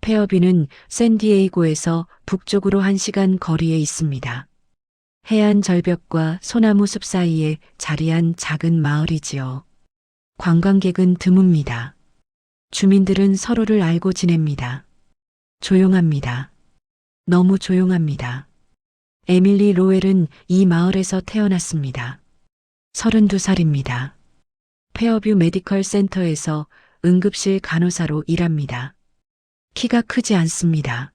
페어뷰는 샌디에이고에서 북쪽으로 1시간 거리에 있습니다. 해안 절벽과 소나무 숲 사이에 자리한 작은 마을이지요. 관광객은 드뭅니다. 주민들은 서로를 알고 지냅니다. 조용합니다. 너무 조용합니다. 에밀리 로웰은 이 마을에서 태어났습니다. 32살입니다. 페어뷰 메디컬 센터에서 응급실 간호사로 일합니다. 키가 크지 않습니다.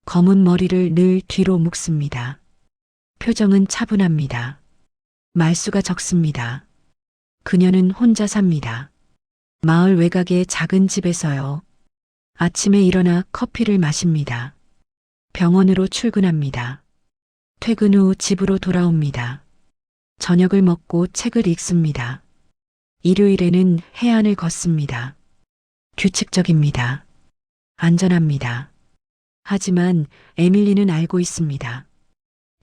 검은 머리를 늘 뒤로 묶습니다. 표정은 차분합니다. 말수가 적습니다. 그녀는 혼자 삽니다. 마을 외곽의 작은 집에서요. 아침에 일어나 커피를 마십니다. 병원으로 출근합니다. 퇴근 후 집으로 돌아옵니다. 저녁을 먹고 책을 읽습니다. 일요일에는 해안을 걷습니다. 규칙적입니다. 안전합니다. 하지만 에밀리는 알고 있습니다.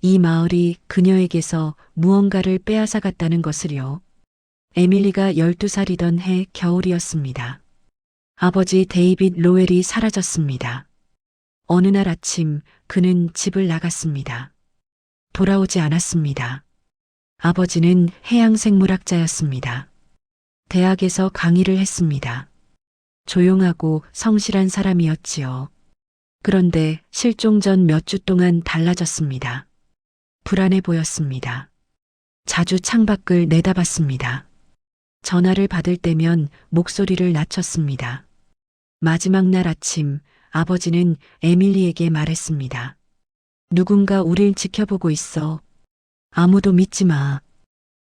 이 마을이 그녀에게서 무언가를 빼앗아갔다는 것을요. 에밀리가 12살이던 해 겨울이었습니다. 아버지 데이빗 로웰이 사라졌습니다. 어느 날 아침 그는 집을 나갔습니다. 돌아오지 않았습니다. 아버지는 해양생물학자였습니다. 대학에서 강의를 했습니다. 조용하고 성실한 사람이었지요. 그런데 실종 전 몇 주 동안 달라졌습니다. 불안해 보였습니다. 자주 창밖을 내다봤습니다. 전화를 받을 때면 목소리를 낮췄습니다. 마지막 날 아침 아버지는 에밀리에게 말했습니다. 누군가 우릴 지켜보고 있어. 아무도 믿지 마.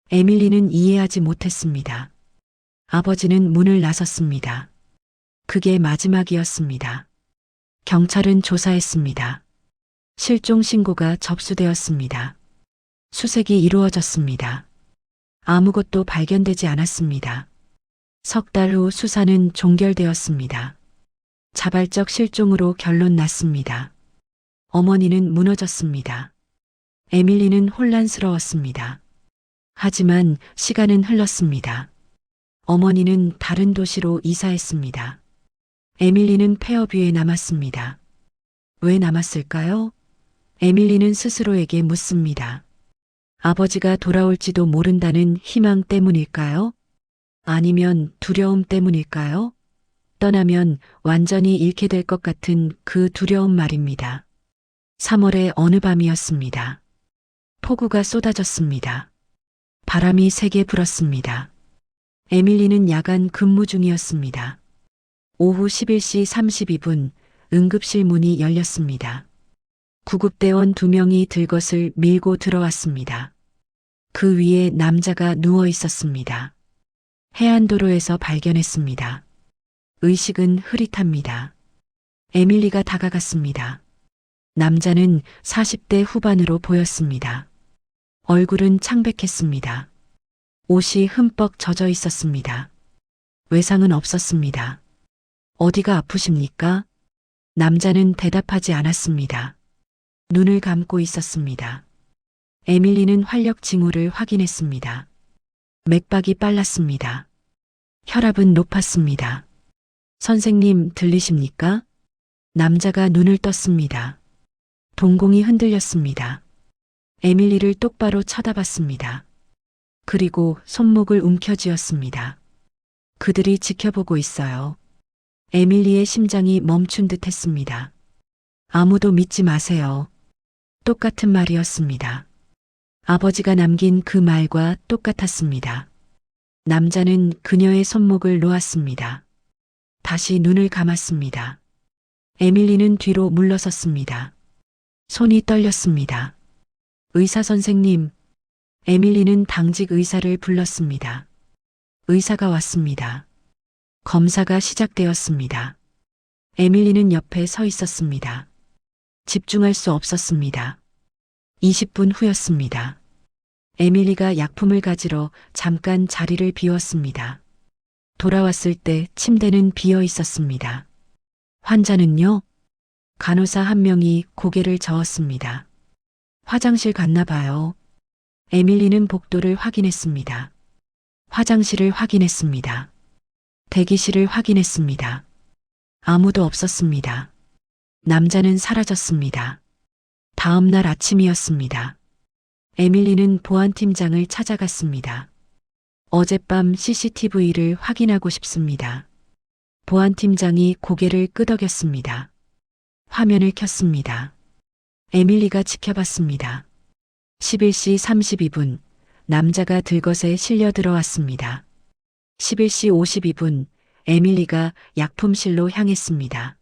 에밀리는 이해하지 못했습니다. 아버지는 문을 나섰습니다. 그게 마지막이었습니다. 경찰은 조사했습니다. 실종 신고가 접수되었습니다. 수색이 이루어졌습니다. 아무것도 발견되지 않았습니다. 석 달 후 수사는 종결되었습니다. 자발적 실종으로 결론 났습니다. 어머니는 무너졌습니다. 에밀리는 혼란스러웠습니다. 하지만 시간은 흘렀습니다. 어머니는 다른 도시로 이사했습니다. 에밀리는 페어뷰에 남았습니다. 왜 남았을까요? 에밀리는 스스로에게 묻습니다. 아버지가 돌아올지도 모른다는 희망 때문일까요? 아니면 두려움 때문일까요? 떠나면 완전히 잃게 될 것 같은 그 두려움 말입니다. 3월의 어느 밤이었습니다. 폭우가 쏟아졌습니다. 바람이 세게 불었습니다. 에밀리는 야간 근무 중이었습니다. 오후 11시 32분 응급실 문이 열렸습니다. 구급대원 2명이 들것을 밀고 들어왔습니다. 그 위에 남자가 누워 있었습니다. 해안도로에서 발견했습니다. 의식은 흐릿합니다. 에밀리가 다가갔습니다. 남자는 40대 후반으로 보였습니다. 얼굴은 창백했습니다. 옷이 흠뻑 젖어 있었습니다. 외상은 없었습니다. 어디가 아프십니까? 남자는 대답하지 않았습니다. 눈을 감고 있었습니다. 에밀리는 활력 징후를 확인했습니다. 맥박이 빨랐습니다. 혈압은 높았습니다. 선생님, 들리십니까? 남자가 눈을 떴습니다. 동공이 흔들렸습니다. 에밀리를 똑바로 쳐다봤습니다. 그리고 손목을 움켜쥐었습니다. 그들이 지켜보고 있어요. 에밀리의 심장이 멈춘 듯 했습니다. 아무도 믿지 마세요. 똑같은 말이었습니다. 아버지가 남긴 그 말과 똑같았습니다. 남자는 그녀의 손목을 놓았습니다. 다시 눈을 감았습니다. 에밀리는 뒤로 물러섰습니다. 손이 떨렸습니다. 의사 선생님, 에밀리는 당직 의사를 불렀습니다. 의사가 왔습니다. 검사가 시작되었습니다. 에밀리는 옆에 서 있었습니다. 집중할 수 없었습니다. 20분 후였습니다. 에밀리가 약품을 가지러 잠깐 자리를 비웠습니다. 돌아왔을 때 침대는 비어 있었습니다. 환자는요? 간호사 한 명이 고개를 저었습니다. 화장실 갔나 봐요. 에밀리는 복도를 확인했습니다. 화장실을 확인했습니다. 대기실을 확인했습니다. 아무도 없었습니다. 남자는 사라졌습니다. 다음 날 아침이었습니다. 에밀리는 보안팀장을 찾아갔습니다. 어젯밤 CCTV를 확인하고 싶습니다. 보안팀장이 고개를 끄덕였습니다. 화면을 켰습니다. 에밀리가 지켜봤습니다. 11시 32분, 남자가 들것에 실려 들어왔습니다. 11시 52분, 에밀리가 약품실로 향했습니다.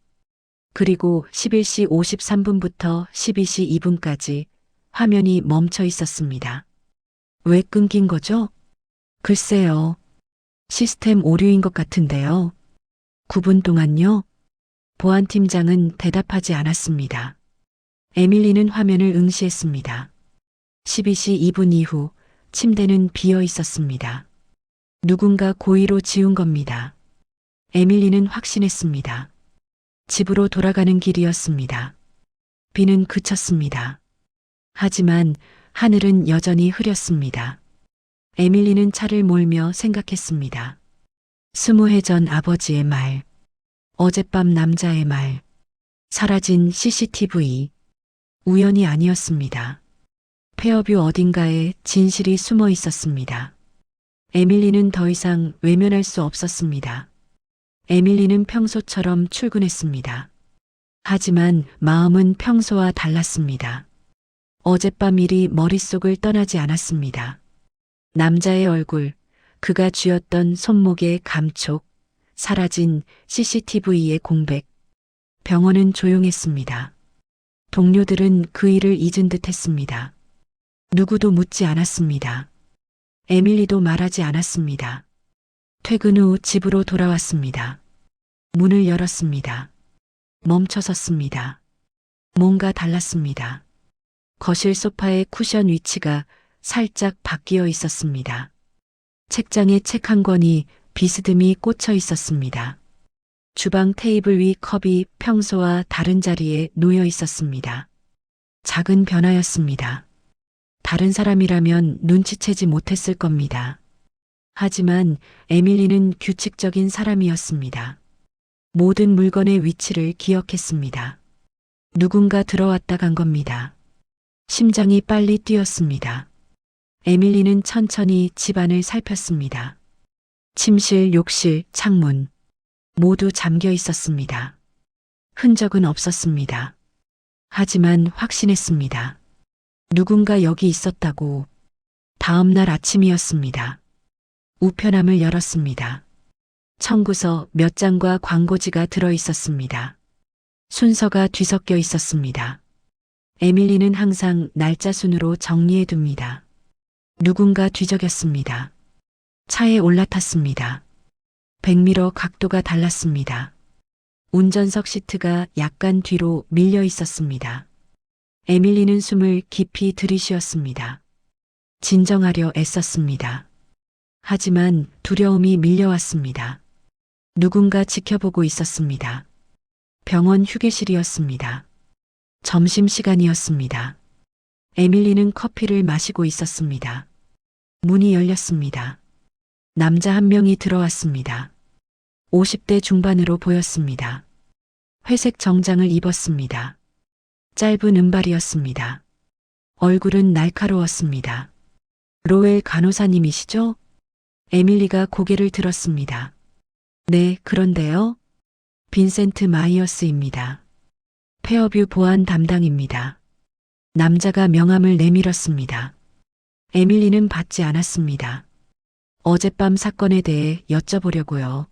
그리고 11시 53분부터 12시 2분까지 화면이 멈춰 있었습니다. 왜 끊긴 거죠? 글쎄요. 시스템 오류인 것 같은데요. 9분 동안요? 보안팀장은 대답하지 않았습니다. 에밀리는 화면을 응시했습니다. 12시 2분 이후 침대는 비어 있었습니다. 누군가 고의로 지운 겁니다. 에밀리는 확신했습니다. 집으로 돌아가는 길이었습니다. 비는 그쳤습니다. 하지만 하늘은 여전히 흐렸습니다. 에밀리는 차를 몰며 생각했습니다. 20해 전 아버지의 말, 어젯밤 남자의 말, 사라진 CCTV, 우연이 아니었습니다. 페어뷰 어딘가에 진실이 숨어 있었습니다. 에밀리는 더 이상 외면할 수 없었습니다. 에밀리는 평소처럼 출근했습니다. 하지만 마음은 평소와 달랐습니다. 어젯밤 일이 머릿속을 떠나지 않았습니다. 남자의 얼굴, 그가 쥐었던 손목의 감촉, 사라진 CCTV의 공백. 병원은 조용했습니다. 동료들은 그 일을 잊은 듯 했습니다. 누구도 묻지 않았습니다. 에밀리도 말하지 않았습니다. 퇴근 후 집으로 돌아왔습니다. 문을 열었습니다. 멈춰섰습니다. 뭔가 달랐습니다. 거실 소파의 쿠션 위치가 살짝 바뀌어 있었습니다. 책장에 책 한 권이 비스듬히 꽂혀 있었습니다. 주방 테이블 위 컵이 평소와 다른 자리에 놓여 있었습니다. 작은 변화였습니다. 다른 사람이라면 눈치채지 못했을 겁니다. 하지만 에밀리는 규칙적인 사람이었습니다. 모든 물건의 위치를 기억했습니다. 누군가 들어왔다 간 겁니다. 심장이 빨리 뛰었습니다. 에밀리는 천천히 집안을 살폈습니다. 침실, 욕실, 창문 모두 잠겨 있었습니다. 흔적은 없었습니다. 하지만 확신했습니다. 누군가 여기 있었다고. 다음 날 아침이었습니다. 우편함을 열었습니다. 청구서 몇 장과 광고지가 들어 있었습니다. 순서가 뒤섞여 있었습니다. 에밀리는 항상 날짜 순으로 정리해 둡니다. 누군가 뒤적였습니다. 차에 올라탔습니다. 백미러 각도가 달랐습니다. 운전석 시트가 약간 뒤로 밀려 있었습니다. 에밀리는 숨을 깊이 들이쉬었습니다. 진정하려 애썼습니다. 하지만 두려움이 밀려왔습니다. 누군가 지켜보고 있었습니다. 병원 휴게실이었습니다. 점심시간이었습니다. 에밀리는 커피를 마시고 있었습니다. 문이 열렸습니다. 남자 한 명이 들어왔습니다. 50대 중반으로 보였습니다. 회색 정장을 입었습니다. 짧은 은발이었습니다. 얼굴은 날카로웠습니다. 로엘 간호사님이시죠? 에밀리가 고개를 들었습니다. 네, 그런데요. 빈센트 마이어스입니다. 페어뷰 보안 담당입니다. 남자가 명함을 내밀었습니다. 에밀리는 받지 않았습니다. 어젯밤 사건에 대해 여쭤보려고요.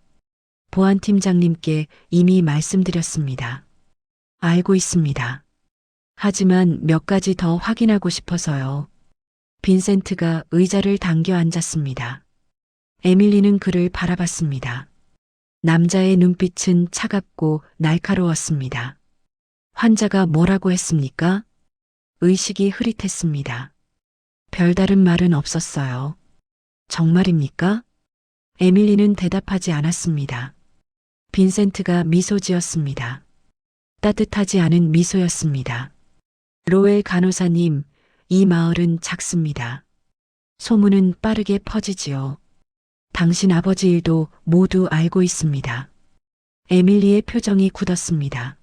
보안팀장님께 이미 말씀드렸습니다. 알고 있습니다. 하지만 몇 가지 더 확인하고 싶어서요. 빈센트가 의자를 당겨 앉았습니다. 에밀리는 그를 바라봤습니다. 남자의 눈빛은 차갑고 날카로웠습니다. 환자가 뭐라고 했습니까? 의식이 흐릿했습니다. 별다른 말은 없었어요. 정말입니까? 에밀리는 대답하지 않았습니다. 빈센트가 미소 지었습니다. 따뜻하지 않은 미소였습니다. 로엘 간호사님, 이 마을은 작습니다. 소문은 빠르게 퍼지지요. 당신 아버지 일도 모두 알고 있습니다. 에밀리의 표정이 굳었습니다.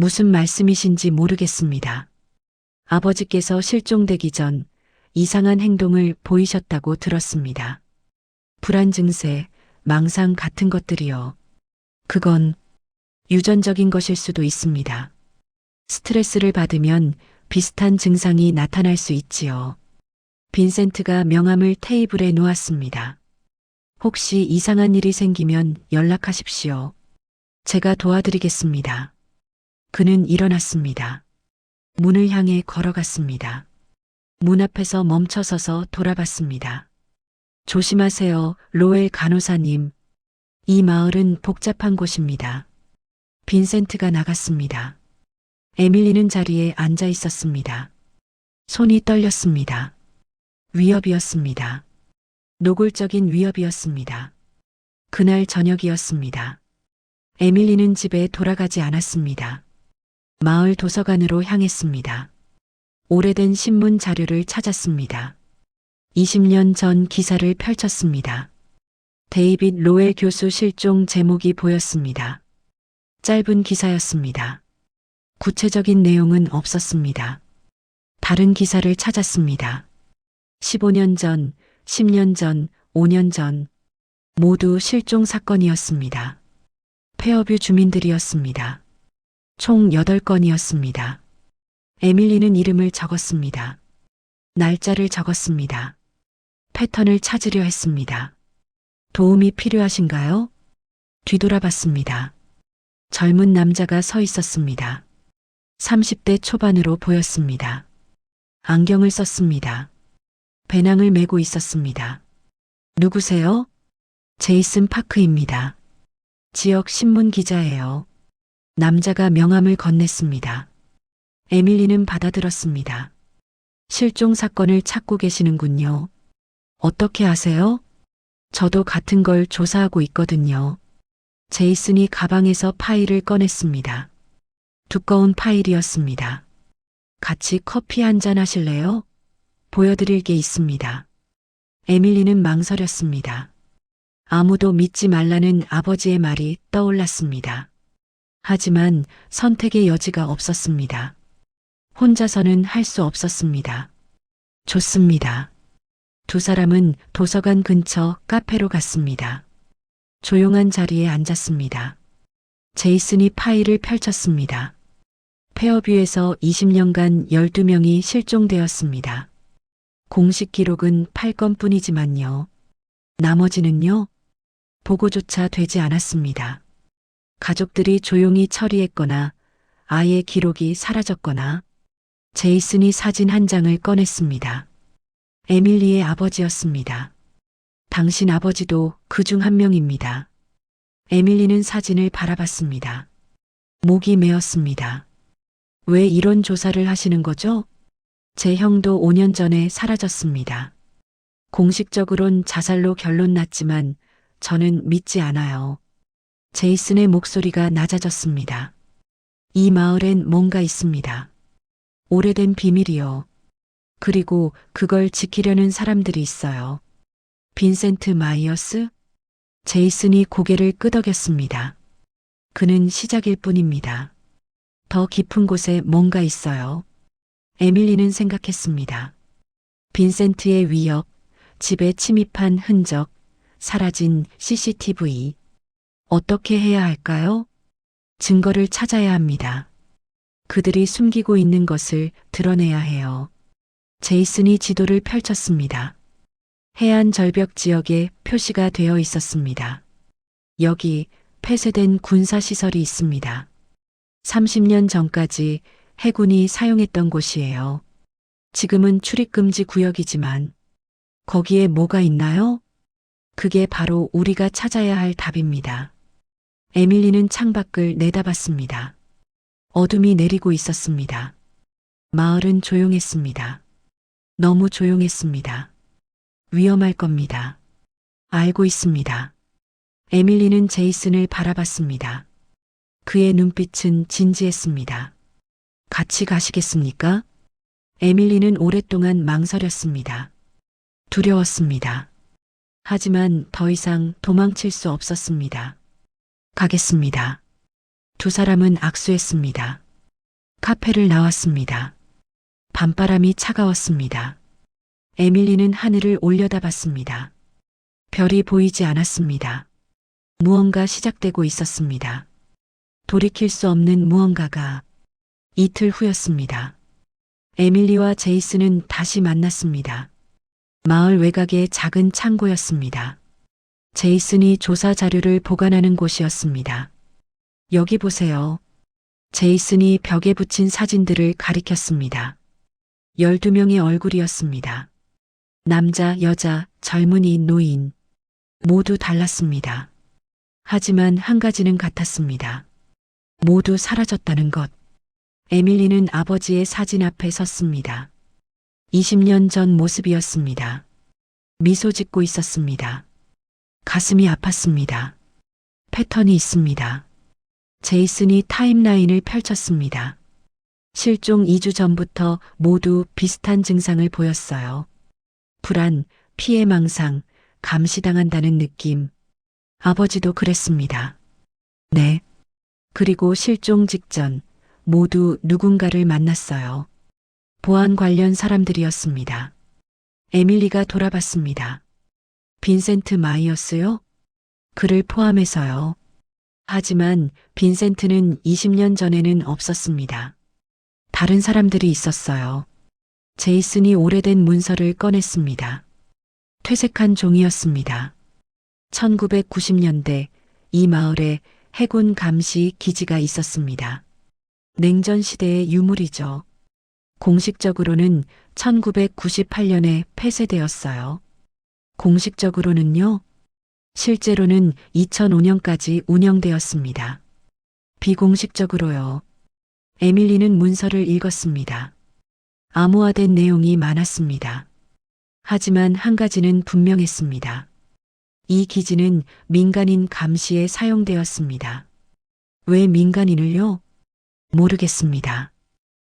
무슨 말씀이신지 모르겠습니다. 아버지께서 실종되기 전 이상한 행동을 보이셨다고 들었습니다. 불안 증세, 망상 같은 것들이요. 그건 유전적인 것일 수도 있습니다. 스트레스를 받으면 비슷한 증상이 나타날 수 있지요. 빈센트가 명함을 테이블에 놓았습니다. 혹시 이상한 일이 생기면 연락하십시오. 제가 도와드리겠습니다. 그는 일어났습니다. 문을 향해 걸어갔습니다. 문 앞에서 멈춰서서 돌아봤습니다. 조심하세요, 로엘 간호사님. 이 마을은 복잡한 곳입니다. 빈센트가 나갔습니다. 에밀리는 자리에 앉아 있었습니다. 손이 떨렸습니다. 위협이었습니다. 노골적인 위협이었습니다. 그날 저녁이었습니다. 에밀리는 집에 돌아가지 않았습니다. 마을 도서관으로 향했습니다. 오래된 신문 자료를 찾았습니다. 20년 전 기사를 펼쳤습니다. 데이빗 로엘 교수 실종 제목이 보였습니다. 짧은 기사였습니다. 구체적인 내용은 없었습니다. 다른 기사를 찾았습니다. 15년 전, 10년 전, 5년 전, 모두 실종 사건이었습니다. 페어뷰 주민들이었습니다. 총 8건이었습니다. 에밀리는 이름을 적었습니다. 날짜를 적었습니다. 패턴을 찾으려 했습니다. 도움이 필요하신가요? 뒤돌아봤습니다. 젊은 남자가 서 있었습니다. 30대 초반으로 보였습니다. 안경을 썼습니다. 배낭을 메고 있었습니다. 누구세요? 제이슨 파크입니다. 지역 신문 기자예요. 남자가 명함을 건넸습니다. 에밀리는 받아들었습니다. 실종 사건을 찾고 계시는군요. 어떻게 아세요? 저도 같은 걸 조사하고 있거든요. 제이슨이 가방에서 파일을 꺼냈습니다. 두꺼운 파일이었습니다. 같이 커피 한잔 하실래요? 보여드릴 게 있습니다. 에밀리는 망설였습니다. 아무도 믿지 말라는 아버지의 말이 떠올랐습니다. 하지만 선택의 여지가 없었습니다. 혼자서는 할 수 없었습니다. 좋습니다. 두 사람은 도서관 근처 카페로 갔습니다. 조용한 자리에 앉았습니다. 제이슨이 파일을 펼쳤습니다. 페어뷰에서 20년간 12명이 실종되었습니다. 공식 기록은 8건뿐이지만요. 나머지는요? 보고조차 되지 않았습니다. 가족들이 조용히 처리했거나 아예 기록이 사라졌거나. 제이슨이 사진 한 장을 꺼냈습니다. 에밀리의 아버지였습니다. 당신 아버지도 그 중 한 명입니다. 에밀리는 사진을 바라봤습니다. 목이 메었습니다. 왜 이런 조사를 하시는 거죠? 제 형도 5년 전에 사라졌습니다. 공식적으론 자살로 결론 났지만 저는 믿지 않아요. 제이슨의 목소리가 낮아졌습니다. 이 마을엔 뭔가 있습니다. 오래된 비밀이요. 그리고 그걸 지키려는 사람들이 있어요. 빈센트 마이어스? 제이슨이 고개를 끄덕였습니다. 그는 시작일 뿐입니다. 더 깊은 곳에 뭔가 있어요. 에밀리는 생각했습니다. 빈센트의 위협, 집에 침입한 흔적, 사라진 CCTV. 어떻게 해야 할까요? 증거를 찾아야 합니다. 그들이 숨기고 있는 것을 드러내야 해요. 제이슨이 지도를 펼쳤습니다. 해안 절벽 지역에 표시가 되어 있었습니다. 여기 폐쇄된 군사시설이 있습니다. 30년 전까지 해군이 사용했던 곳이에요. 지금은 출입금지 구역이지만 거기에 뭐가 있나요? 그게 바로 우리가 찾아야 할 답입니다. 에밀리는 창밖을 내다봤습니다. 어둠이 내리고 있었습니다. 마을은 조용했습니다. 너무 조용했습니다. 위험할 겁니다. 알고 있습니다. 에밀리는 제이슨을 바라봤습니다. 그의 눈빛은 진지했습니다. 같이 가시겠습니까? 에밀리는 오랫동안 망설였습니다. 두려웠습니다. 하지만 더 이상 도망칠 수 없었습니다. 가겠습니다. 두 사람은 악수했습니다. 카페를 나왔습니다. 밤바람이 차가웠습니다. 에밀리는 하늘을 올려다봤습니다. 별이 보이지 않았습니다. 무언가 시작되고 있었습니다. 돌이킬 수 없는 무언가가. 이틀 후였습니다. 에밀리와 제이슨은 다시 만났습니다. 마을 외곽의 작은 창고였습니다. 제이슨이 조사 자료를 보관하는 곳이었습니다. 여기 보세요. 제이슨이 벽에 붙인 사진들을 가리켰습니다. 12명의 얼굴이었습니다. 남자, 여자, 젊은이, 노인. 모두 달랐습니다. 하지만 한 가지는 같았습니다. 모두 사라졌다는 것. 에밀리는 아버지의 사진 앞에 섰습니다. 20년 전 모습이었습니다. 미소 짓고 있었습니다. 가슴이 아팠습니다. 패턴이 있습니다. 제이슨이 타임라인을 펼쳤습니다. 실종 2주 전부터 모두 비슷한 증상을 보였어요. 불안, 피해망상, 감시당한다는 느낌. 아버지도 그랬습니다. 네. 그리고 실종 직전 모두 누군가를 만났어요. 보안 관련 사람들이었습니다. 에밀리가 돌아봤습니다. 빈센트 마이어스요? 그를 포함해서요. 하지만 빈센트는 20년 전에는 없었습니다. 다른 사람들이 있었어요. 제이슨이 오래된 문서를 꺼냈습니다. 퇴색한 종이였습니다. 1990년대 이 마을에 해군 감시 기지가 있었습니다. 냉전 시대의 유물이죠. 공식적으로는 1998년에 폐쇄되었어요. 공식적으로는요? 실제로는 2005년까지 운영되었습니다. 비공식적으로요. 에밀리는 문서를 읽었습니다. 암호화된 내용이 많았습니다. 하지만 한 가지는 분명했습니다. 이 기지는 민간인 감시에 사용되었습니다. 왜 민간인을요? 모르겠습니다.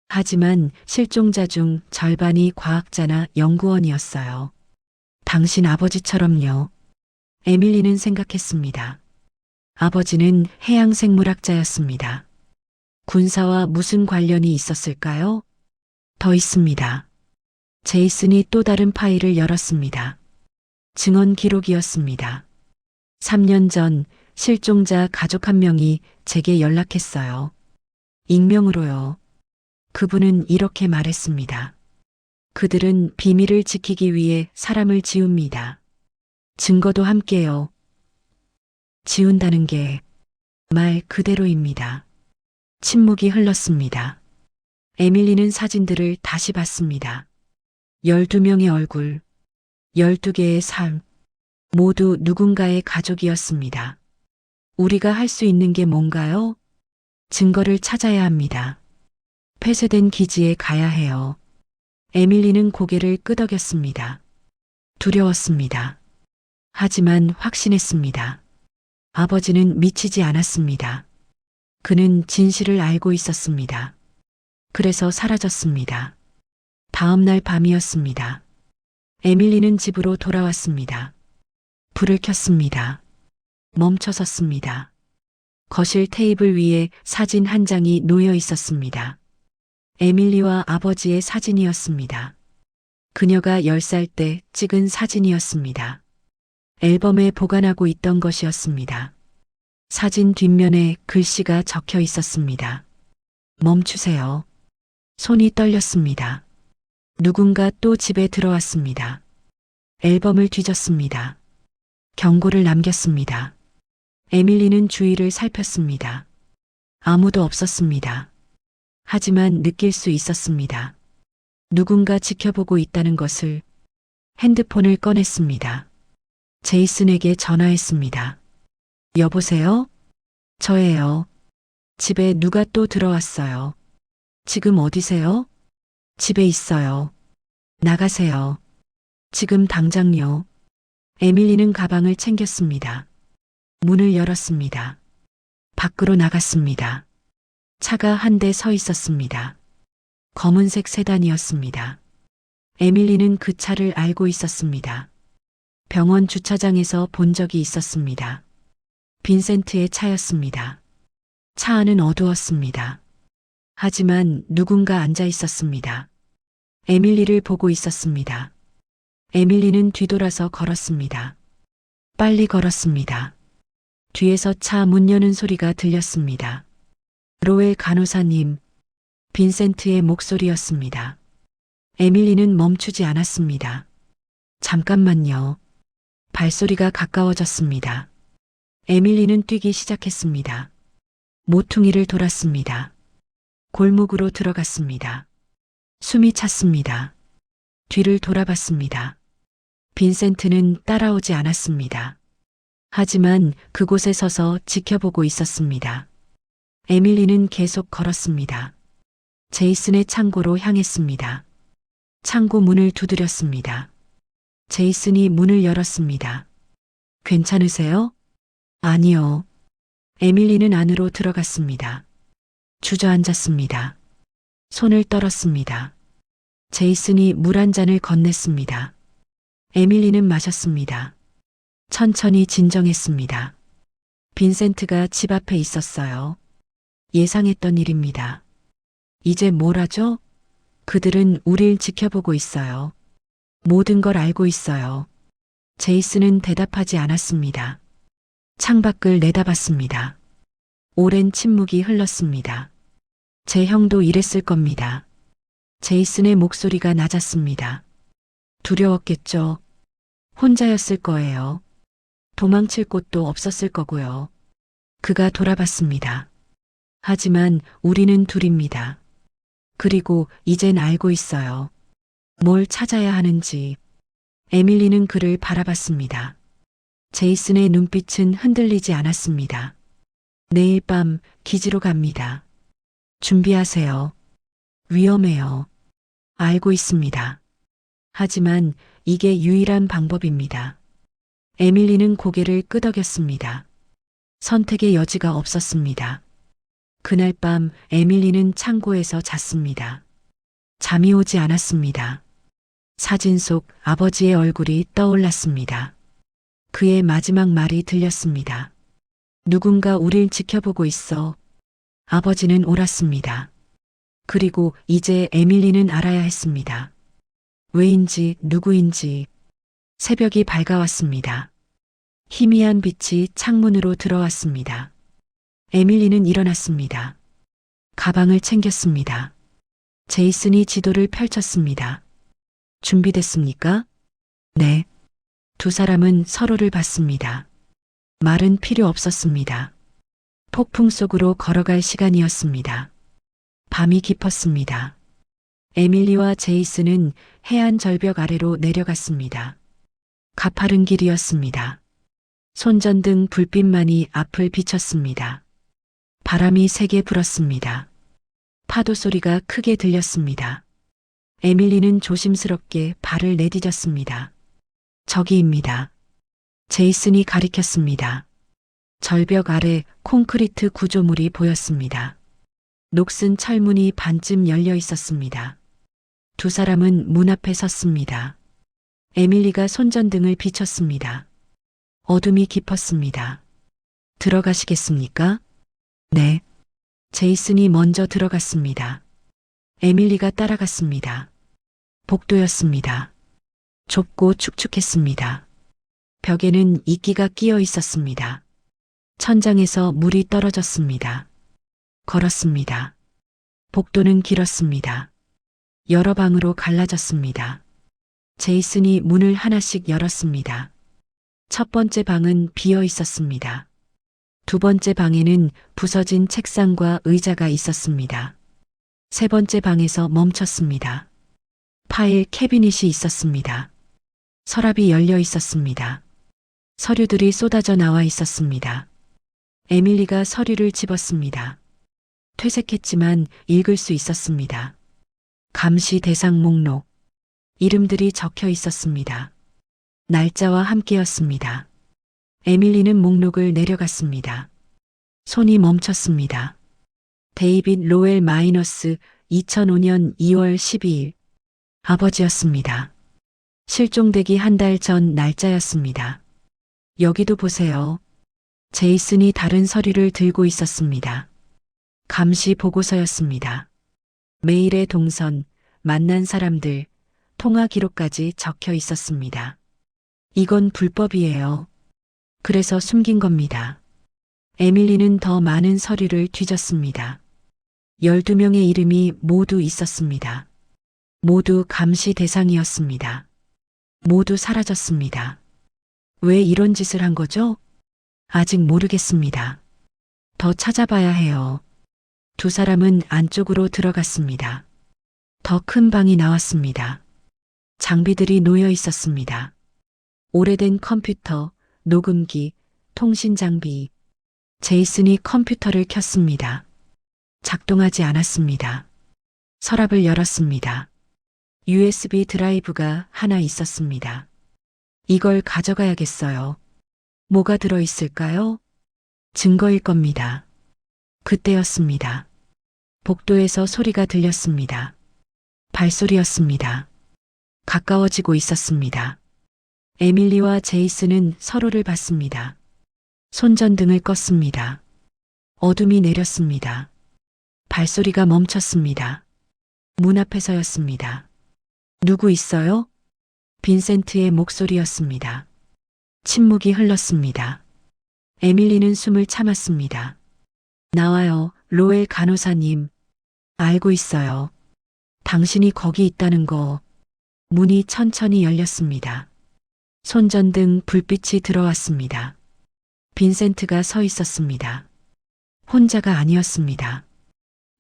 하지만 실종자 중 절반이 과학자나 연구원이었어요. 당신 아버지처럼요. 에밀리는 생각했습니다. 아버지는 해양생물학자였습니다. 군사와 무슨 관련이 있었을까요? 더 있습니다. 제이슨이 또 다른 파일을 열었습니다. 증언 기록이었습니다. 3년 전 실종자 가족 한 명이 제게 연락했어요. 익명으로요. 그분은 이렇게 말했습니다. 그들은 비밀을 지키기 위해 사람을 지웁니다. 증거도 함께요. 지운다는 게 말 그대로입니다. 침묵이 흘렀습니다. 에밀리는 사진들을 다시 봤습니다. 12명의 얼굴, 12개의 삶, 모두 누군가의 가족이었습니다. 우리가 할 수 있는 게 뭔가요? 증거를 찾아야 합니다. 폐쇄된 기지에 가야 해요. 에밀리는 고개를 끄덕였습니다. 두려웠습니다. 하지만 확신했습니다. 아버지는 미치지 않았습니다. 그는 진실을 알고 있었습니다. 그래서 사라졌습니다. 다음 날 밤이었습니다. 에밀리는 집으로 돌아왔습니다. 불을 켰습니다. 멈춰섰습니다. 거실 테이블 위에 사진 한 장이 놓여 있었습니다. 에밀리와 아버지의 사진이었습니다. 그녀가 10살 때 찍은 사진이었습니다. 앨범에 보관하고 있던 것이었습니다. 사진 뒷면에 글씨가 적혀 있었습니다. 멈추세요. 손이 떨렸습니다. 누군가 또 집에 들어왔습니다. 앨범을 뒤졌습니다. 경고를 남겼습니다. 에밀리는 주위를 살폈습니다. 아무도 없었습니다. 하지만 느낄 수 있었습니다. 누군가 지켜보고 있다는 것을. 핸드폰을 꺼냈습니다. 제이슨에게 전화했습니다. 여보세요? 저예요. 집에 누가 또 들어왔어요. 지금 어디세요? 집에 있어요. 나가세요. 지금 당장요. 에밀리는 가방을 챙겼습니다. 문을 열었습니다. 밖으로 나갔습니다. 차가 한 대 서 있었습니다. 검은색 세단이었습니다. 에밀리는 그 차를 알고 있었습니다. 병원 주차장에서 본 적이 있었습니다. 빈센트의 차였습니다. 차 안은 어두웠습니다. 하지만 누군가 앉아 있었습니다. 에밀리를 보고 있었습니다. 에밀리는 뒤돌아서 걸었습니다. 빨리 걸었습니다. 뒤에서 차 문 여는 소리가 들렸습니다. 로엘 간호사님, 빈센트의 목소리였습니다. 에밀리는 멈추지 않았습니다. 잠깐만요. 발소리가 가까워졌습니다. 에밀리는 뛰기 시작했습니다. 모퉁이를 돌았습니다. 골목으로 들어갔습니다. 숨이 찼습니다. 뒤를 돌아봤습니다. 빈센트는 따라오지 않았습니다. 하지만 그곳에 서서 지켜보고 있었습니다. 에밀리는 계속 걸었습니다. 제이슨의 창고로 향했습니다. 창고 문을 두드렸습니다. 제이슨이 문을 열었습니다. 괜찮으세요? 아니요. 에밀리는 안으로 들어갔습니다. 주저앉았습니다. 손을 떨었습니다. 제이슨이 물 한 잔을 건넸습니다. 에밀리는 마셨습니다. 천천히 진정했습니다. 빈센트가 집 앞에 있었어요. 예상했던 일입니다. 이제 뭘 하죠? 그들은 우릴 지켜보고 있어요. 모든 걸 알고 있어요. 제이슨은 대답하지 않았습니다. 창밖을 내다봤습니다. 오랜 침묵이 흘렀습니다. 제 형도 이랬을 겁니다. 제이슨의 목소리가 낮았습니다. 두려웠겠죠. 혼자였을 거예요. 도망칠 곳도 없었을 거고요. 그가 돌아봤습니다. 하지만 우리는 둘입니다. 그리고 이젠 알고 있어요. 뭘 찾아야 하는지. 에밀리는 그를 바라봤습니다. 제이슨의 눈빛은 흔들리지 않았습니다. 내일 밤 기지로 갑니다. 준비하세요. 위험해요. 알고 있습니다. 하지만 이게 유일한 방법입니다. 에밀리는 고개를 끄덕였습니다. 선택의 여지가 없었습니다. 그날 밤 에밀리는 창고에서 잤습니다. 잠이 오지 않았습니다. 사진 속 아버지의 얼굴이 떠올랐습니다. 그의 마지막 말이 들렸습니다. 누군가 우릴 지켜보고 있어. 아버지는 옳았습니다. 그리고 이제 에밀리는 알아야 했습니다. 왜인지 누구인지. 새벽이 밝아왔습니다. 희미한 빛이 창문으로 들어왔습니다. 에밀리는 일어났습니다. 가방을 챙겼습니다. 제이슨이 지도를 펼쳤습니다. 준비됐습니까? 네. 두 사람은 서로를 봤습니다. 말은 필요 없었습니다. 폭풍 속으로 걸어갈 시간이었습니다. 밤이 깊었습니다. 에밀리와 제이슨은 해안 절벽 아래로 내려갔습니다. 가파른 길이었습니다. 손전등 불빛만이 앞을 비쳤습니다. 바람이 세게 불었습니다. 파도 소리가 크게 들렸습니다. 에밀리는 조심스럽게 발을 내디뎠습니다. 저기입니다. 제이슨이 가리켰습니다. 절벽 아래 콘크리트 구조물이 보였습니다. 녹슨 철문이 반쯤 열려 있었습니다. 두 사람은 문 앞에 섰습니다. 에밀리가 손전등을 비췄습니다. 어둠이 깊었습니다. 들어가시겠습니까? 네. 제이슨이 먼저 들어갔습니다. 에밀리가 따라갔습니다. 복도였습니다. 좁고 축축했습니다. 벽에는 이끼가 끼어 있었습니다. 천장에서 물이 떨어졌습니다. 걸었습니다. 복도는 길었습니다. 여러 방으로 갈라졌습니다. 제이슨이 문을 하나씩 열었습니다. 첫 번째 방은 비어 있었습니다. 두 번째 방에는 부서진 책상과 의자가 있었습니다. 세 번째 방에서 멈췄습니다. 파일 캐비닛이 있었습니다. 서랍이 열려 있었습니다. 서류들이 쏟아져 나와 있었습니다. 에밀리가 서류를 집었습니다. 퇴색했지만 읽을 수 있었습니다. 감시 대상 목록. 이름들이 적혀 있었습니다. 날짜와 함께였습니다. 에밀리는 목록을 내려갔습니다. 손이 멈췄습니다. 데이빗 로엘 마이너스 2005년 2월 12일. 아버지였습니다. 실종되기 한 달 전 날짜였습니다. 여기도 보세요. 제이슨이 다른 서류를 들고 있었습니다. 감시 보고서였습니다. 메일의 동선, 만난 사람들, 통화 기록까지 적혀 있었습니다. 이건 불법이에요. 그래서 숨긴 겁니다. 에밀리는 더 많은 서류를 뒤졌습니다. 12명의 이름이 모두 있었습니다. 모두 감시 대상이었습니다. 모두 사라졌습니다. 왜 이런 짓을 한 거죠? 아직 모르겠습니다. 더 찾아봐야 해요. 두 사람은 안쪽으로 들어갔습니다. 더 큰 방이 나왔습니다. 장비들이 놓여 있었습니다. 오래된 컴퓨터, 녹음기, 통신 장비. 제이슨이 컴퓨터를 켰습니다. 작동하지 않았습니다. 서랍을 열었습니다. USB 드라이브가 하나 있었습니다. 이걸 가져가야겠어요. 뭐가 들어 있을까요? 증거일 겁니다. 그때였습니다. 복도에서 소리가 들렸습니다. 발소리였습니다. 가까워지고 있었습니다. 에밀리와 제이슨은 서로를 봤습니다. 손전등을 껐습니다. 어둠이 내렸습니다. 발소리가 멈췄습니다. 문 앞에서였습니다. 누구 있어요? 빈센트의 목소리였습니다. 침묵이 흘렀습니다. 에밀리는 숨을 참았습니다. 나와요, 로엘 간호사님. 알고 있어요. 당신이 거기 있다는 거. 문이 천천히 열렸습니다. 손전등 불빛이 들어왔습니다. 빈센트가 서 있었습니다. 혼자가 아니었습니다.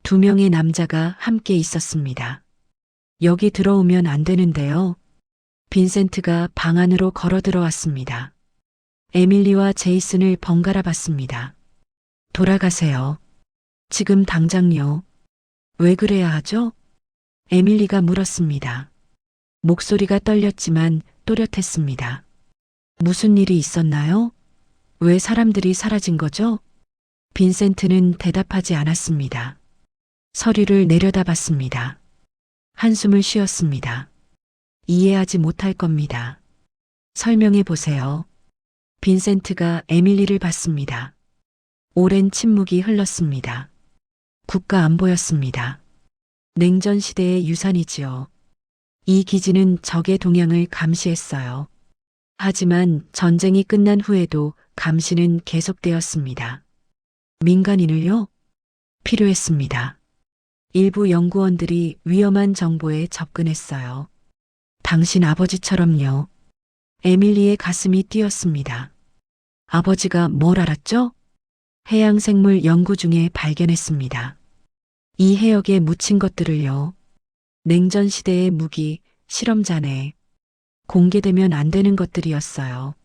두 명의 남자가 함께 있었습니다. 여기 들어오면 안 되는데요. 빈센트가 방 안으로 걸어 들어왔습니다. 에밀리와 제이슨을 번갈아 봤습니다. 돌아가세요. 지금 당장요. 왜 그래야 하죠? 에밀리가 물었습니다. 목소리가 떨렸지만 또렷했습니다. 무슨 일이 있었나요? 왜 사람들이 사라진 거죠? 빈센트는 대답하지 않았습니다. 서류를 내려다봤습니다. 한숨을 쉬었습니다. 이해하지 못할 겁니다. 설명해 보세요. 빈센트가 에밀리를 봤습니다. 오랜 침묵이 흘렀습니다. 국가 안보였습니다. 냉전 시대의 유산이지요. 이 기지는 적의 동향을 감시했어요. 하지만 전쟁이 끝난 후에도 감시는 계속되었습니다. 민간인을요? 필요했습니다. 일부 연구원들이 위험한 정보에 접근했어요. 당신 아버지처럼요. 에밀리의 가슴이 뛰었습니다. 아버지가 뭘 알았죠? 해양생물 연구 중에 발견했습니다. 이 해역에 묻힌 것들을요. 냉전 시대의 무기, 실험잔에 공개되면 안 되는 것들이었어요.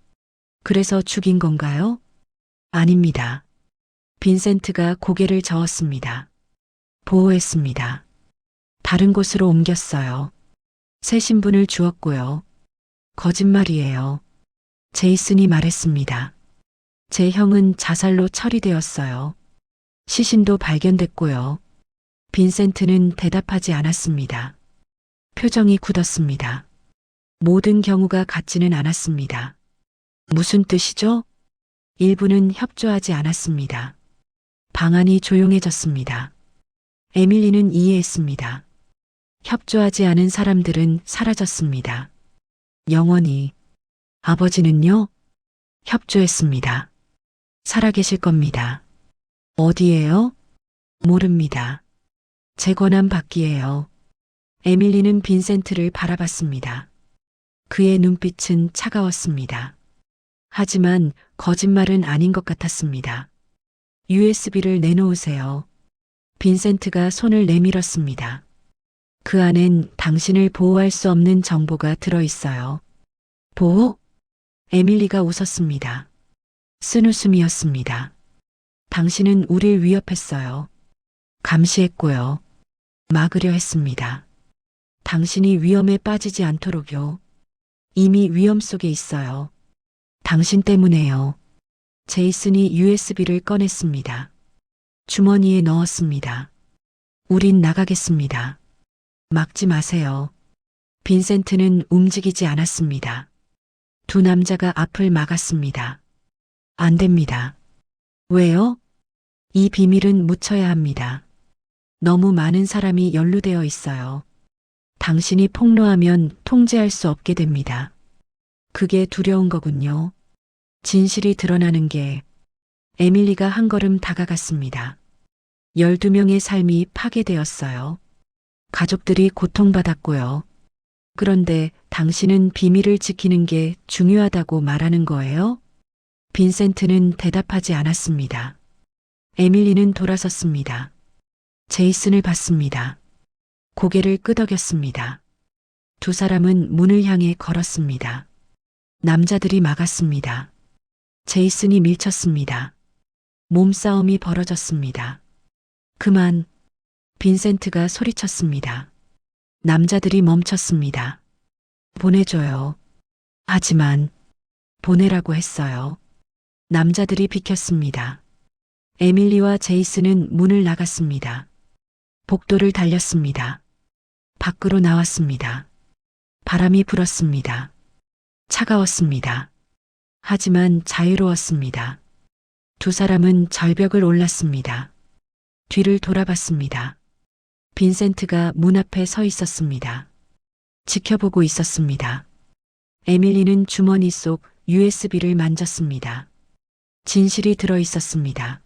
그래서 죽인 건가요? 아닙니다. 빈센트가 고개를 저었습니다. 보호했습니다. 다른 곳으로 옮겼어요. 새 신분을 주었고요. 거짓말이에요. 제이슨이 말했습니다. 제 형은 자살로 처리되었어요. 시신도 발견됐고요. 빈센트는 대답하지 않았습니다. 표정이 굳었습니다. 모든 경우가 같지는 않았습니다. 무슨 뜻이죠? 일부는 협조하지 않았습니다. 방안이 조용해졌습니다. 에밀리는 이해했습니다. 협조하지 않은 사람들은 사라졌습니다. 영원히. 아버지는요? 협조했습니다. 살아계실 겁니다. 어디에요? 모릅니다. 제 권한 밖이에요. 에밀리는 빈센트를 바라봤습니다. 그의 눈빛은 차가웠습니다. 하지만 거짓말은 아닌 것 같았습니다. USB를 내놓으세요. 빈센트가 손을 내밀었습니다. 그 안엔 당신을 보호할 수 없는 정보가 들어있어요. 보호? 에밀리가 웃었습니다. 쓴웃음이었습니다. 당신은 우릴 위협했어요. 감시했고요. 막으려 했습니다. 당신이 위험에 빠지지 않도록요. 이미 위험 속에 있어요. 당신 때문에요. 제이슨이 USB를 꺼냈습니다. 주머니에 넣었습니다. 우린 나가겠습니다. 막지 마세요. 빈센트는 움직이지 않았습니다. 두 남자가 앞을 막았습니다. 안 됩니다. 왜요? 이 비밀은 묻혀야 합니다. 너무 많은 사람이 연루되어 있어요. 당신이 폭로하면 통제할 수 없게 됩니다. 그게 두려운 거군요. 진실이 드러나는 게 에밀리가 한 걸음 다가갔습니다. 12명의 삶이 파괴되었어요. 가족들이 고통받았고요. 그런데 당신은 비밀을 지키는 게 중요하다고 말하는 거예요? 빈센트는 대답하지 않았습니다. 에밀리는 돌아섰습니다. 제이슨을 봤습니다. 고개를 끄덕였습니다. 두 사람은 문을 향해 걸었습니다. 남자들이 막았습니다. 제이슨이 밀쳤습니다. 몸싸움이 벌어졌습니다. 그만, 빈센트가 소리쳤습니다. 남자들이 멈췄습니다. 보내줘요. 하지만, 보내라고 했어요. 남자들이 비켰습니다. 에밀리와 제이슨은 문을 나갔습니다. 복도를 달렸습니다. 밖으로 나왔습니다. 바람이 불었습니다. 차가웠습니다. 하지만 자유로웠습니다. 두 사람은 절벽을 올랐습니다. 뒤를 돌아봤습니다. 빈센트가 문 앞에 서 있었습니다. 지켜보고 있었습니다. 에밀리는 주머니 속 USB를 만졌습니다. 진실이 들어 있었습니다.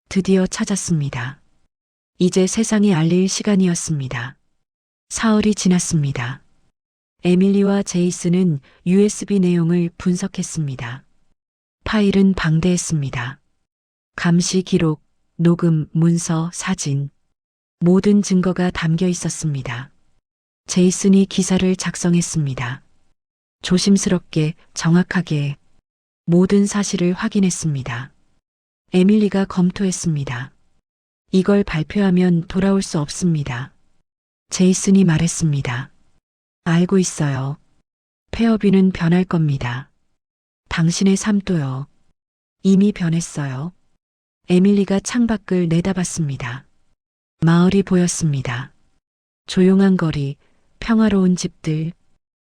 드디어 찾았습니다. 이제 세상에 알릴 시간이었습니다. 사흘이 지났습니다. 에밀리와 제이슨은 USB 내용을 분석했습니다. 파일은 방대했습니다. 감시 기록, 녹음, 문서, 사진. 모든 증거가 담겨 있었습니다. 제이슨이 기사를 작성했습니다. 조심스럽게, 정확하게 모든 사실을 확인했습니다. 에밀리가 검토했습니다. 이걸 발표하면 돌아올 수 없습니다. 제이슨이 말했습니다. 알고 있어요. 폐업이는 변할 겁니다. 당신의 삶도요. 이미 변했어요. 에밀리가 창밖을 내다봤습니다. 마을이 보였습니다. 조용한 거리, 평화로운 집들.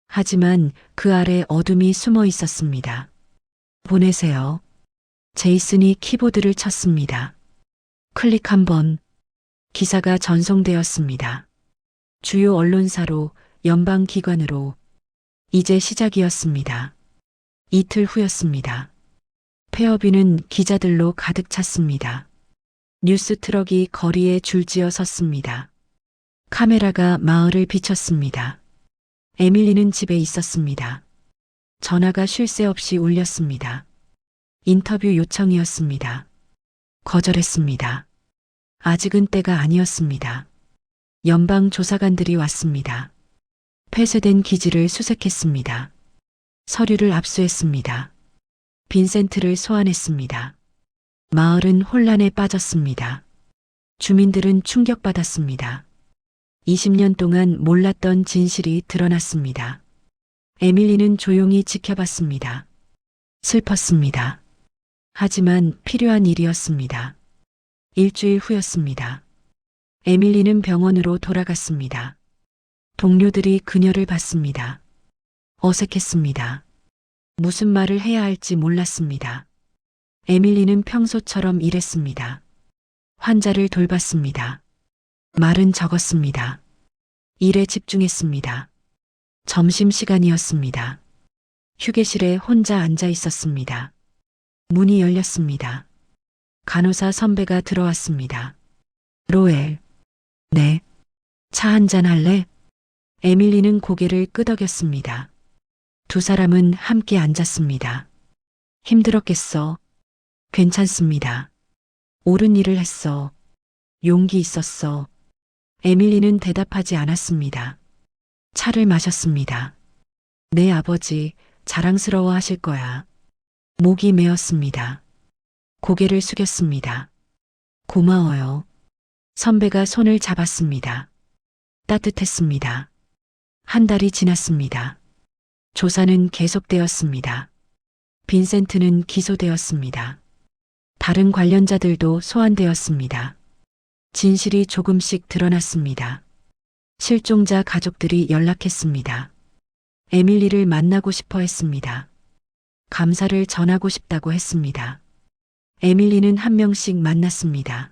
하지만 그 아래 어둠이 숨어 있었습니다. 보내세요. 제이슨이 키보드를 쳤습니다. 클릭 한 번. 기사가 전송되었습니다. 주요 언론사로, 연방기관으로. 이제 시작이었습니다. 이틀 후였습니다. 폐업이는 기자들로 가득 찼습니다. 뉴스 트럭이 거리에 줄지어 섰습니다. 카메라가 마을을 비췄습니다. 에밀리는 집에 있었습니다. 전화가 쉴 새 없이 울렸습니다. 인터뷰 요청이었습니다. 거절했습니다. 아직은 때가 아니었습니다. 연방 조사관들이 왔습니다. 폐쇄된 기지를 수색했습니다. 서류를 압수했습니다. 빈센트를 소환했습니다. 마을은 혼란에 빠졌습니다. 주민들은 충격받았습니다. 20년 동안 몰랐던 진실이 드러났습니다. 에밀리는 조용히 지켜봤습니다. 슬펐습니다. 하지만 필요한 일이었습니다. 일주일 후였습니다. 에밀리는 병원으로 돌아갔습니다. 동료들이 그녀를 봤습니다. 어색했습니다. 무슨 말을 해야 할지 몰랐습니다. 에밀리는 평소처럼 일했습니다. 환자를 돌봤습니다. 말은 적었습니다. 일에 집중했습니다. 점심시간이었습니다. 휴게실에 혼자 앉아 있었습니다. 문이 열렸습니다. 간호사 선배가 들어왔습니다. 로엘. 네. 차 한잔 할래? 에밀리는 고개를 끄덕였습니다. 두 사람은 함께 앉았습니다. 힘들었겠어. 괜찮습니다. 옳은 일을 했어. 용기 있었어. 에밀리는 대답하지 않았습니다. 차를 마셨습니다. 내 아버지 자랑스러워 하실 거야. 목이 메었습니다. 고개를 숙였습니다. 고마워요. 선배가 손을 잡았습니다. 따뜻했습니다. 한 달이 지났습니다. 조사는 계속되었습니다. 빈센트는 기소되었습니다. 다른 관련자들도 소환되었습니다. 진실이 조금씩 드러났습니다. 실종자 가족들이 연락했습니다. 에밀리를 만나고 싶어 했습니다. 감사를 전하고 싶다고 했습니다. 에밀리는 한 명씩 만났습니다.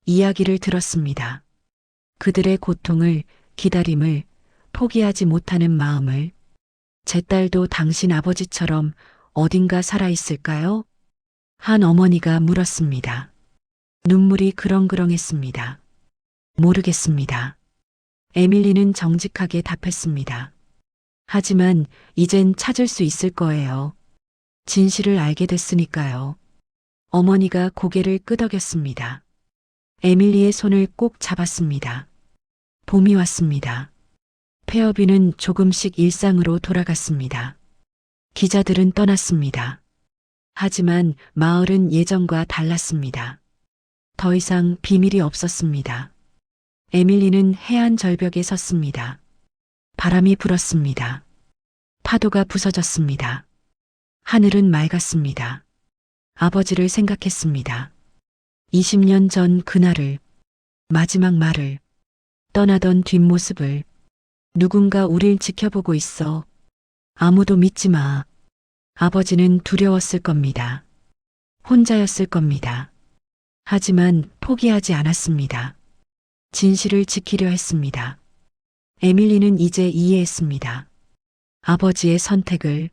이야기를 들었습니다. 그들의 고통을, 기다림을, 포기하지 못하는 마음을. 제 딸도 당신 아버지처럼 어딘가 살아있을까요? 한 어머니가 물었습니다. 눈물이 그렁그렁했습니다. 모르겠습니다. 에밀리는 정직하게 답했습니다. 하지만 이젠 찾을 수 있을 거예요. 진실을 알게 됐으니까요. 어머니가 고개를 끄덕였습니다. 에밀리의 손을 꼭 잡았습니다. 봄이 왔습니다. 폐업이는 조금씩 일상으로 돌아갔습니다. 기자들은 떠났습니다. 하지만 마을은 예전과 달랐습니다. 더 이상 비밀이 없었습니다. 에밀리는 해안 절벽에 섰습니다. 바람이 불었습니다. 파도가 부서졌습니다. 하늘은 맑았습니다. 아버지를 생각했습니다. 20년 전 그날을, 마지막 말을, 떠나던 뒷모습을. 누군가 우릴 지켜보고 있어. 아무도 믿지 마. 아버지는 두려웠을 겁니다. 혼자였을 겁니다. 하지만 포기하지 않았습니다. 진실을 지키려 했습니다. 에밀리는 이제 이해했습니다. 아버지의 선택을,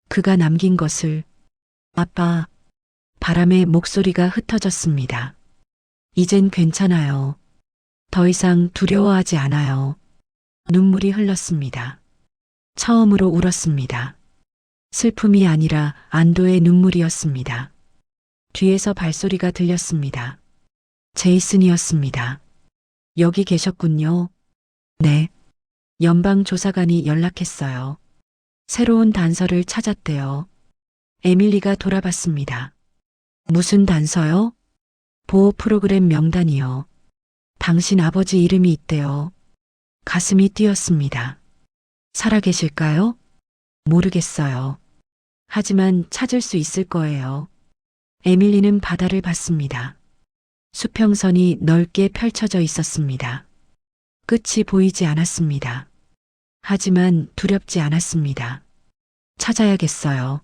그가 남긴 것을. 아빠, 바람의 목소리가 흩어졌습니다. 이젠 괜찮아요. 더 이상 두려워하지 않아요. 눈물이 흘렀습니다. 처음으로 울었습니다. 슬픔이 아니라 안도의 눈물이었습니다. 뒤에서 발소리가 들렸습니다. 제이슨이었습니다. 여기 계셨군요. 네. 연방조사관이 연락했어요. 새로운 단서를 찾았대요. 에밀리가 돌아봤습니다. 무슨 단서요? 보호 프로그램 명단이요. 당신 아버지 이름이 있대요. 가슴이 뛰었습니다. 살아계실까요? 모르겠어요. 하지만 찾을 수 있을 거예요. 에밀리는 바다를 봤습니다. 수평선이 넓게 펼쳐져 있었습니다. 끝이 보이지 않았습니다. 하지만 두렵지 않았습니다. 찾아야겠어요.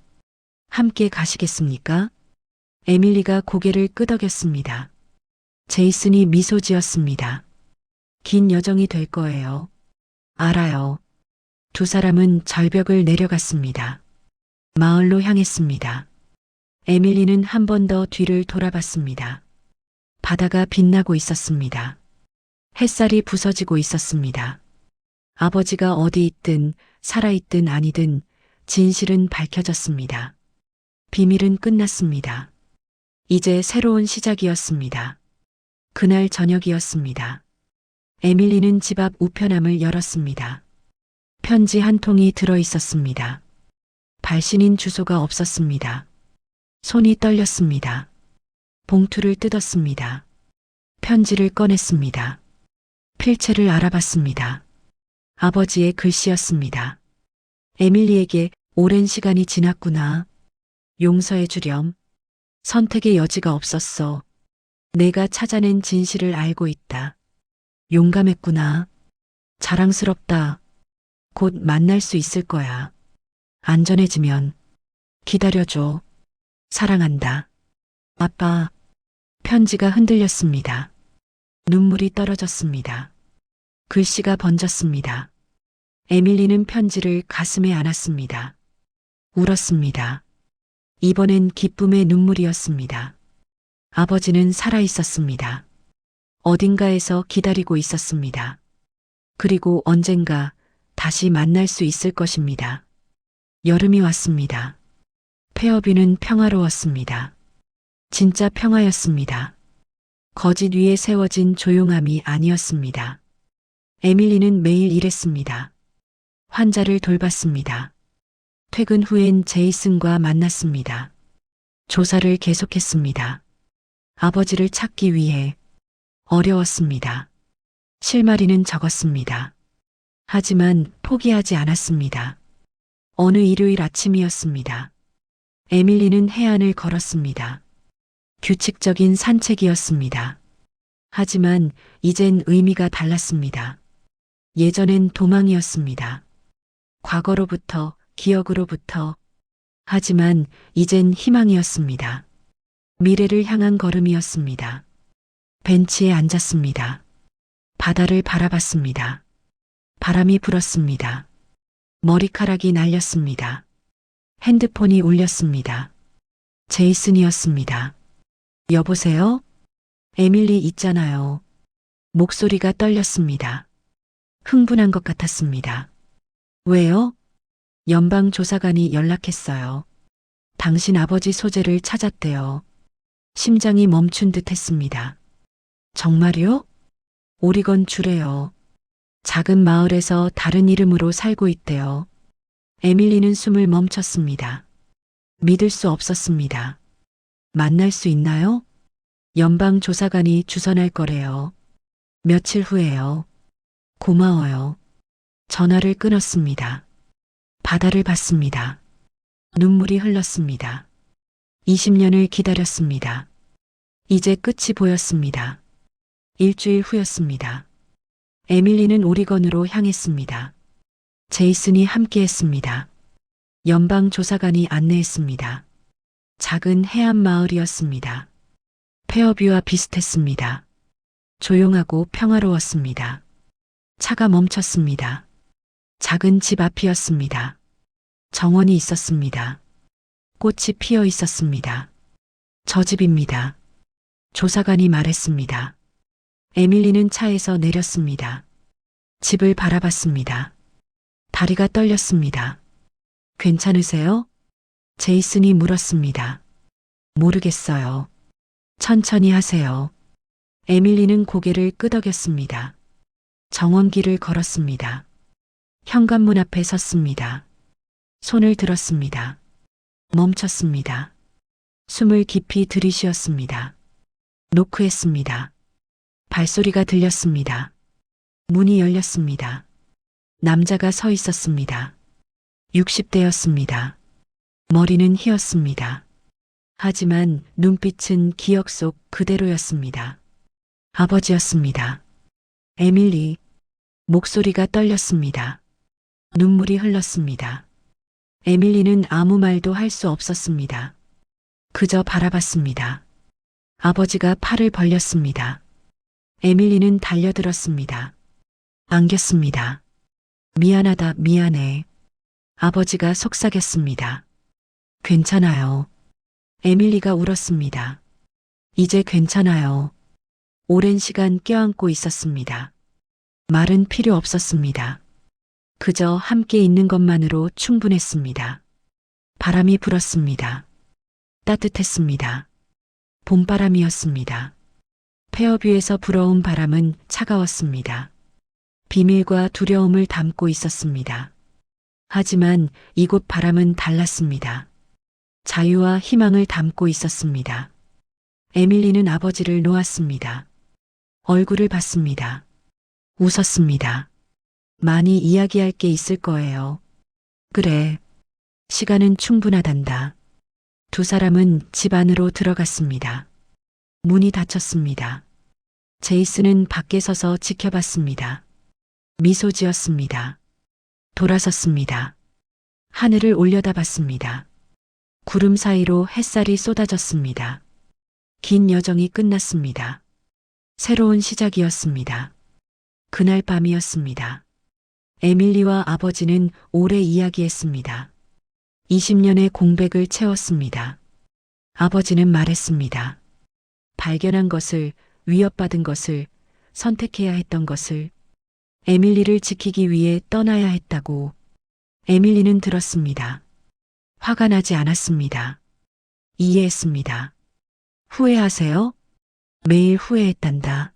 함께 가시겠습니까? 에밀리가 고개를 끄덕였습니다. 제이슨이 미소 지었습니다. 긴 여정이 될 거예요. 알아요. 두 사람은 절벽을 내려갔습니다. 마을로 향했습니다. 에밀리는 한 번 더 뒤를 돌아봤습니다. 바다가 빛나고 있었습니다. 햇살이 부서지고 있었습니다. 아버지가 어디 있든 살아있든 아니든 진실은 밝혀졌습니다. 비밀은 끝났습니다. 이제 새로운 시작이었습니다. 그날 저녁이었습니다. 에밀리는 집 앞 우편함을 열었습니다. 편지 한 통이 들어 있었습니다. 발신인 주소가 없었습니다. 손이 떨렸습니다. 봉투를 뜯었습니다. 편지를 꺼냈습니다. 필체를 알아봤습니다. 아버지의 글씨였습니다. 에밀리에게 오랜 시간이 지났구나. 용서해 주렴. 선택의 여지가 없었어. 내가 찾아낸 진실을 알고 있다. 용감했구나. 자랑스럽다. 곧 만날 수 있을 거야. 안전해지면 기다려줘. 사랑한다. 아빠. 편지가 흔들렸습니다. 눈물이 떨어졌습니다. 글씨가 번졌습니다. 에밀리는 편지를 가슴에 안았습니다. 울었습니다. 이번엔 기쁨의 눈물이었습니다. 아버지는 살아 있었습니다. 어딘가에서 기다리고 있었습니다. 그리고 언젠가 다시 만날 수 있을 것입니다. 여름이 왔습니다. 폐업이는 평화로웠습니다. 진짜 평화였습니다. 거짓 위에 세워진 조용함이 아니었습니다. 에밀리는 매일 일했습니다. 환자를 돌봤습니다. 퇴근 후엔 제이슨과 만났습니다. 조사를 계속했습니다. 아버지를 찾기 위해. 어려웠습니다. 실마리는 적었습니다. 하지만 포기하지 않았습니다. 어느 일요일 아침이었습니다. 에밀리는 해안을 걸었습니다. 규칙적인 산책이었습니다. 하지만 이젠 의미가 달랐습니다. 예전엔 도망이었습니다. 과거로부터, 기억으로부터. 하지만 이젠 희망이었습니다. 미래를 향한 걸음이었습니다. 벤치에 앉았습니다. 바다를 바라봤습니다. 바람이 불었습니다. 머리카락이 날렸습니다. 핸드폰이 울렸습니다. 제이슨이었습니다. 여보세요? 에밀리 있잖아요. 목소리가 떨렸습니다. 흥분한 것 같았습니다. 왜요? 연방조사관이 연락했어요. 당신 아버지 소재를 찾았대요. 심장이 멈춘 듯 했습니다. 정말요? 오리건 주래요. 작은 마을에서 다른 이름으로 살고 있대요. 에밀리는 숨을 멈췄습니다. 믿을 수 없었습니다. 만날 수 있나요? 연방조사관이 주선할 거래요. 며칠 후에요. 고마워요. 전화를 끊었습니다. 바다를 봤습니다. 눈물이 흘렀습니다. 20년을 기다렸습니다. 이제 끝이 보였습니다. 일주일 후였습니다. 에밀리는 오리건으로 향했습니다. 제이슨이 함께했습니다. 연방조사관이 안내했습니다. 작은 해안 마을이었습니다. 페어뷰와 비슷했습니다. 조용하고 평화로웠습니다. 차가 멈췄습니다. 작은 집 앞이었습니다. 정원이 있었습니다. 꽃이 피어 있었습니다. 저 집입니다. 조사관이 말했습니다. 에밀리는 차에서 내렸습니다. 집을 바라봤습니다. 다리가 떨렸습니다. 괜찮으세요? 제이슨이 물었습니다. 모르겠어요. 천천히 하세요. 에밀리는 고개를 끄덕였습니다. 정원길을 걸었습니다. 현관문 앞에 섰습니다. 손을 들었습니다. 멈췄습니다. 숨을 깊이 들이쉬었습니다. 노크했습니다. 발소리가 들렸습니다. 문이 열렸습니다. 남자가 서 있었습니다. 60대였습니다. 머리는 휘었습니다. 하지만 눈빛은 기억 속 그대로였습니다. 아버지였습니다. 에밀리. 목소리가 떨렸습니다. 눈물이 흘렀습니다. 에밀리는 아무 말도 할 수 없었습니다. 그저 바라봤습니다. 아버지가 팔을 벌렸습니다. 에밀리는 달려들었습니다. 안겼습니다. 미안하다, 미안해. 아버지가 속삭였습니다. 괜찮아요. 에밀리가 울었습니다. 이제 괜찮아요. 오랜 시간 껴안고 있었습니다. 말은 필요 없었습니다. 그저 함께 있는 것만으로 충분했습니다. 바람이 불었습니다. 따뜻했습니다. 봄바람이었습니다. 페어뷰에서 불어온 바람은 차가웠습니다. 비밀과 두려움을 담고 있었습니다. 하지만 이곳 바람은 달랐습니다. 자유와 희망을 담고 있었습니다. 에밀리는 아버지를 놓았습니다. 얼굴을 봤습니다. 웃었습니다. 많이 이야기할 게 있을 거예요. 그래. 시간은 충분하단다. 두 사람은 집 안으로 들어갔습니다. 문이 닫혔습니다. 제이슨은 밖에 서서 지켜봤습니다. 미소 지었습니다. 돌아섰습니다. 하늘을 올려다봤습니다. 구름 사이로 햇살이 쏟아졌습니다. 긴 여정이 끝났습니다. 새로운 시작이었습니다. 그날 밤이었습니다. 에밀리와 아버지는 오래 이야기했습니다. 20년의 공백을 채웠습니다. 아버지는 말했습니다. 발견한 것을, 위협받은 것을, 선택해야 했던 것을, 에밀리를 지키기 위해 떠나야 했다고. 에밀리는 들었습니다. 화가 나지 않았습니다. 이해했습니다. 후회하세요? 매일 후회했단다.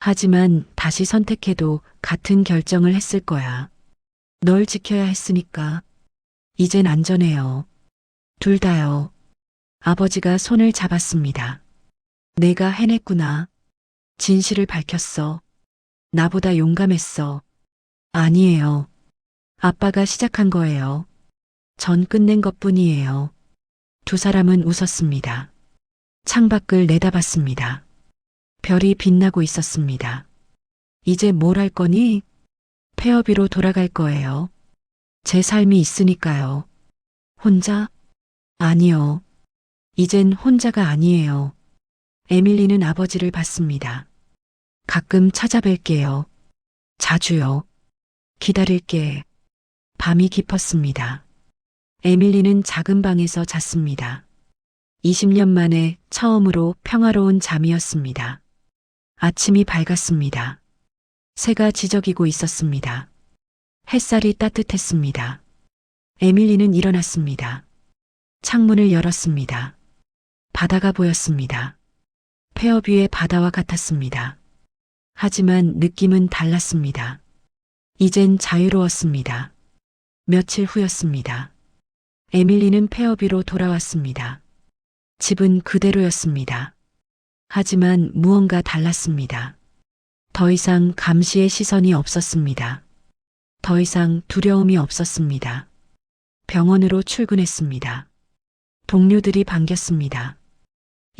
하지만 다시 선택해도 같은 결정을 했을 거야. 널 지켜야 했으니까. 이젠 안전해요. 둘 다요. 아버지가 손을 잡았습니다. 내가 해냈구나. 진실을 밝혔어. 나보다 용감했어. 아니에요. 아빠가 시작한 거예요. 전 끝낸 것뿐이에요. 두 사람은 웃었습니다. 창밖을 내다봤습니다. 별이 빛나고 있었습니다. 이제 뭘 할 거니? 페어비로 돌아갈 거예요. 제 삶이 있으니까요. 혼자? 아니요. 이젠 혼자가 아니에요. 에밀리는 아버지를 봤습니다. 가끔 찾아뵐게요. 자주요. 기다릴게. 밤이 깊었습니다. 에밀리는 작은 방에서 잤습니다. 20년 만에 처음으로 평화로운 잠이었습니다. 아침이 밝았습니다. 새가 지저귀고 있었습니다. 햇살이 따뜻했습니다. 에밀리는 일어났습니다. 창문을 열었습니다. 바다가 보였습니다. 폐업 위의 바다와 같았습니다. 하지만 느낌은 달랐습니다. 이젠 자유로웠습니다. 며칠 후였습니다. 에밀리는 폐업 위로 돌아왔습니다. 집은 그대로였습니다. 하지만 무언가 달랐습니다. 더 이상 감시의 시선이 없었습니다. 더 이상 두려움이 없었습니다. 병원으로 출근했습니다. 동료들이 반겼습니다.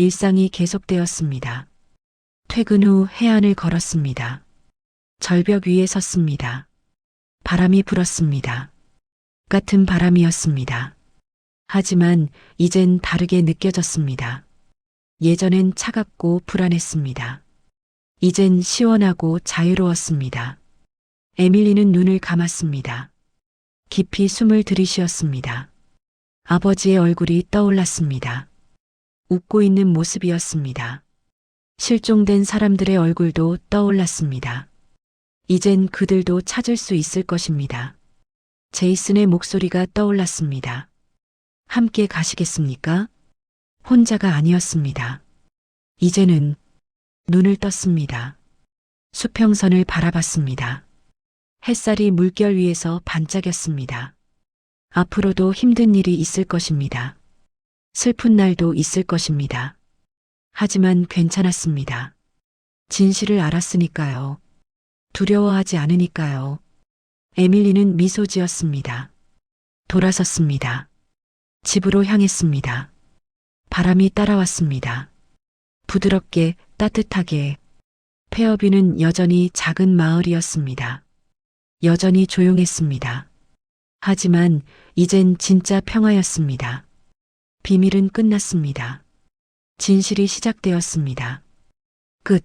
일상이 계속되었습니다. 퇴근 후 해안을 걸었습니다. 절벽 위에 섰습니다. 바람이 불었습니다. 같은 바람이었습니다. 하지만 이젠 다르게 느껴졌습니다. 예전엔 차갑고 불안했습니다. 이젠 시원하고 자유로웠습니다. 에밀리는 눈을 감았습니다. 깊이 숨을 들이쉬었습니다. 아버지의 얼굴이 떠올랐습니다. 웃고 있는 모습이었습니다. 실종된 사람들의 얼굴도 떠올랐습니다. 이젠 그들도 찾을 수 있을 것입니다. 제이슨의 목소리가 떠올랐습니다. 함께 가시겠습니까? 혼자가 아니었습니다. 이제는 눈을 떴습니다. 수평선을 바라봤습니다. 햇살이 물결 위에서 반짝였습니다. 앞으로도 힘든 일이 있을 것입니다. 슬픈 날도 있을 것입니다. 하지만 괜찮았습니다. 진실을 알았으니까요. 두려워하지 않으니까요. 에밀리는 미소 지었습니다. 돌아섰습니다. 집으로 향했습니다. 바람이 따라왔습니다. 부드럽게 따뜻하게. 폐업위는 여전히 작은 마을이었습니다. 여전히 조용했습니다. 하지만 이젠 진짜 평화였습니다. 비밀은 끝났습니다. 진실이 시작되었습니다. 끝.